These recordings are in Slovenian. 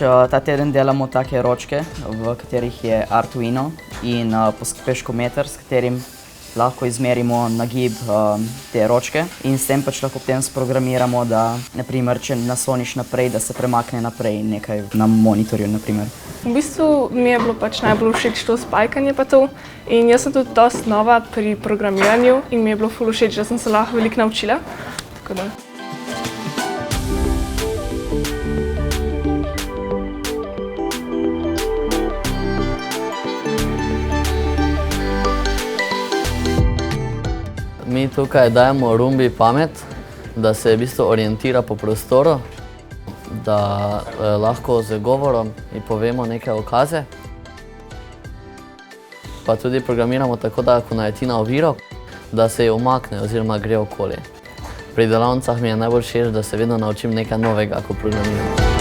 Ta teden delamo take ročke, v katerih je Arduino in peškometer, s katerim lahko izmerimo nagib te ročke in s tem pač lahko potem sprogramiramo, da naprimer, če nasloniš naprej, da se premakne naprej nekaj na monitorju, naprimer. V bistvu mi je bilo pač najbolj všeč to spajkanje pa to in jaz sem tudi dosti nova pri programiranju in mi je bilo ful všeč, da sem se lahko veliko naučila, tako da. Mi tukaj dajemo Roombi pamet, da se v bistvu orientira po prostoru, da lahko z govorom povemo neke ukaze. Pa tudi programiramo tako, da ko naleti na oviro, da se jo umakne oziroma gre okoli. Pri delavnicah mi je najbolj všeč, da se vedno naučim nekaj novega, ko programiram.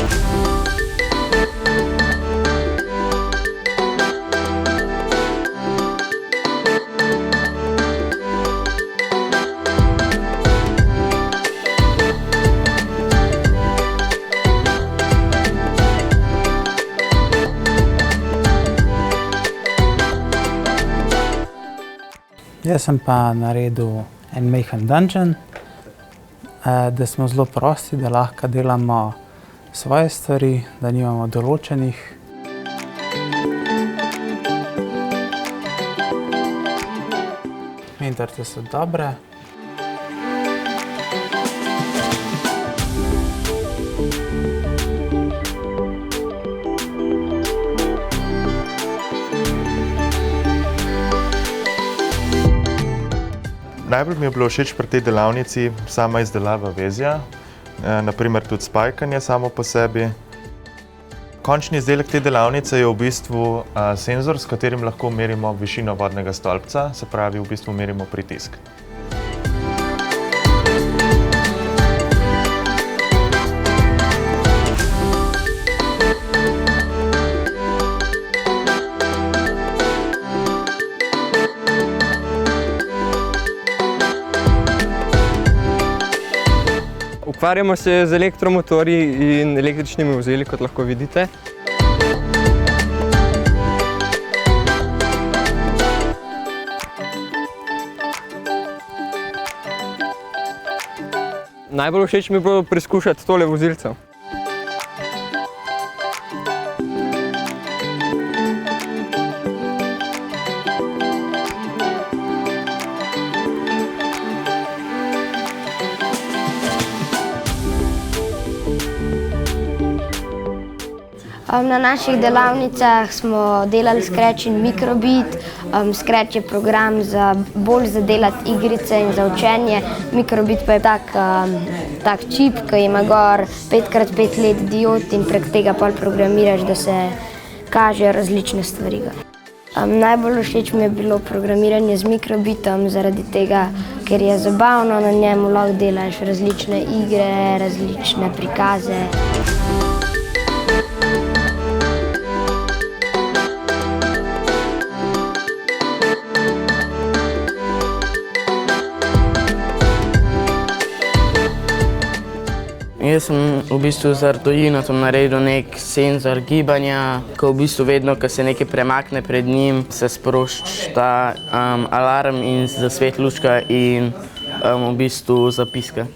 Jaz sem pa naredil en majhen dungeon, da smo zelo prosti, da lahko delamo svoje stvari, da nimamo določenih. Mentorce so dobre. Najbolj mi je bilo všeč pri tej delavnici sama izdelava vezja, naprimer tudi spajkanje samo po sebi. Končni izdelek te delavnice je v bistvu senzor, s katerim lahko merimo višino vodnega stolpca, se pravi v bistvu merimo pritisk. Ukvarjamo se z elektromotorji in električnimi vozili, kot lahko vidite. Najbolj všeč mi je bilo preizkušati tole vozilce. Na naših delavnicah smo delali Scratch in Microbit. Scratch je program bolj za delati igrice in za učenje. Microbit pa je tak čip, ki ima gor 5x5 LED diod in prek tega pol programiraš, da se kažejo različne stvari. Najbolj všeč mi je bilo programiranje z Microbitom zaradi tega, ker je zabavno, na njemu lahko delaš različne igre, različne prikaze. Jaz sem v bistvu z Arduinom naredil nek senzor gibanja, ko v bistvu vedno, ko se nekaj premakne pred njim, se sprošča alarm in zasvet lučka in v bistvu zapiska.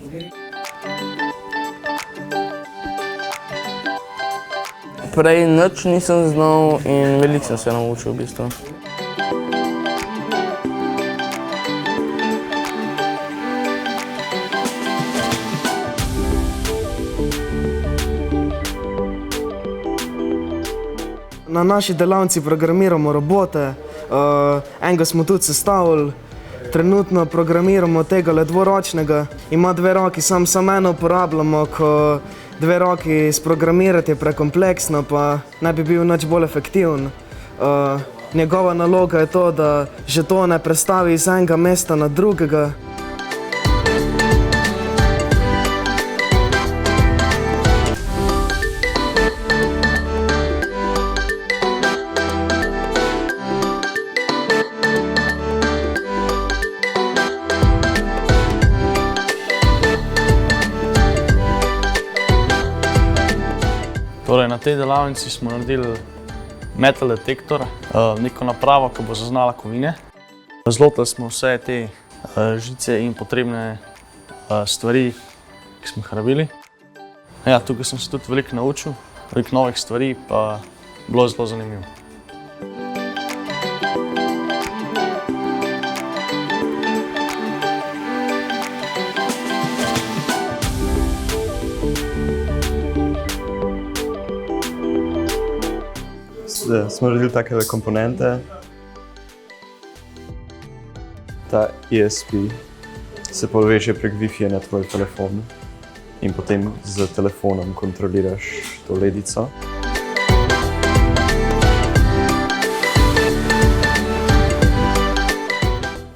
Prej nič nisem znal in veliko sem se naučil v bistvu. Na naši delavnici programiramo robote, enega smo tudi sestavili. Trenutno programiramo tega dvoročnega, ima dve roki, samo eno uporabljamo, ko dve roki sprogramirati je prekompleksno, pa ne bi bil nič bolj efektiven. Njegova naloga je to, da žetone prestavi iz enega mesta na drugega. Torej, na tej delavnici smo naredili metal detektor, neko napravo, ki bo zaznala kovine. Zlotili smo vse te žice in potrebne stvari, ki smo jih rabili. Ja, tukaj sem se tudi veliko naučil, veliko novih stvari, pa bilo zelo zanimivo. Smo naredili takele komponente. Ta ESP se poveže prek Wi-Fi na tvoj telefon in potem z telefonom kontroliraš to ledico.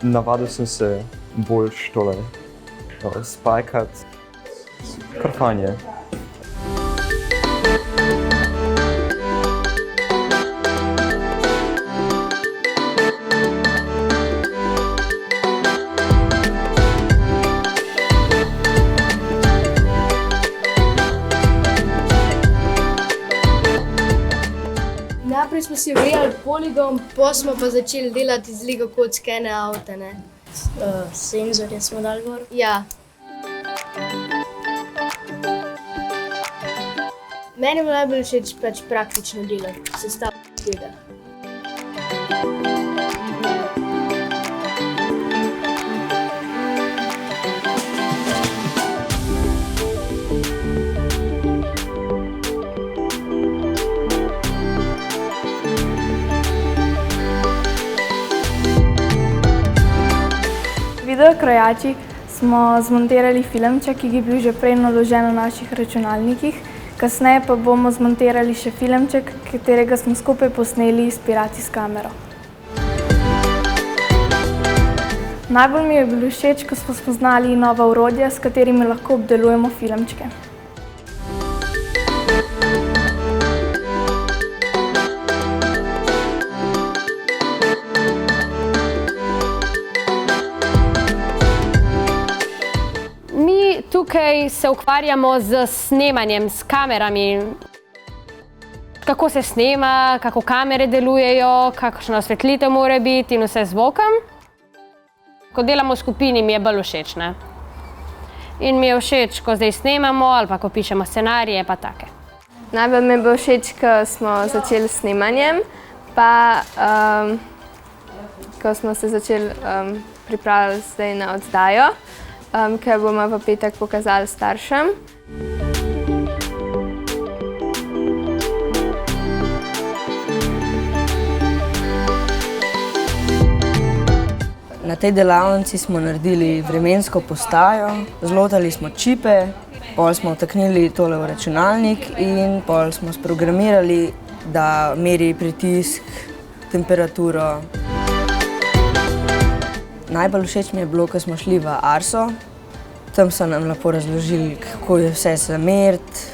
Navadil sem se boljš tole spajkat, kar fajn je. Najprej smo si ogledali poligon, potem smo pa začeli delati z Lego kockene avte, ne. Senzorje smo dali gor? Ja. Meni je bilo najbolj všeč pač praktično delati, sestavljati tega. Videokrojači smo zmontirali filmček, ki je bil že prej naložen na naših računalnikih. Kasneje pa bomo zmontirali še filmček, katerega smo skupaj posneli s Pirati s kamero. Najbolj mi je bilo všeč, ko smo spoznali nova orodja, s katerimi lahko obdelujemo filmčke. Tukaj se ukvarjamo z snemanjem, s kamerami. Kako se snema, kako kamere delujejo, kakšna osvetlitev mora biti in vse z zvokom. Ko delamo v skupini, mi je bolj všeč, ne. In mi je všeč, ko zdaj snemamo ali pa ko pišemo scenarije, pa take. Najbolj mi je bilo všeč, ko smo začeli s snemanjem, pa ko smo se začeli pripravljati zdaj na oddajo, ker bomo v petek pokazali staršem. Na tej delavnici smo naredili vremensko postajo, zlotali smo čipe, pol smo vtaknili tole v računalnik in pol smo sprogramirali, da meri pritisk, temperaturo. Najbolj všeč mi je bilo, ko smo šli v Arso. Tam so nam lepo razložili, kako je vse za meriti.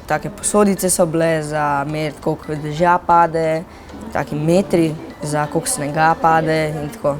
Take posodice so bile za meriti, koliko dežja pade, taki metri za koliko snega pade in tako.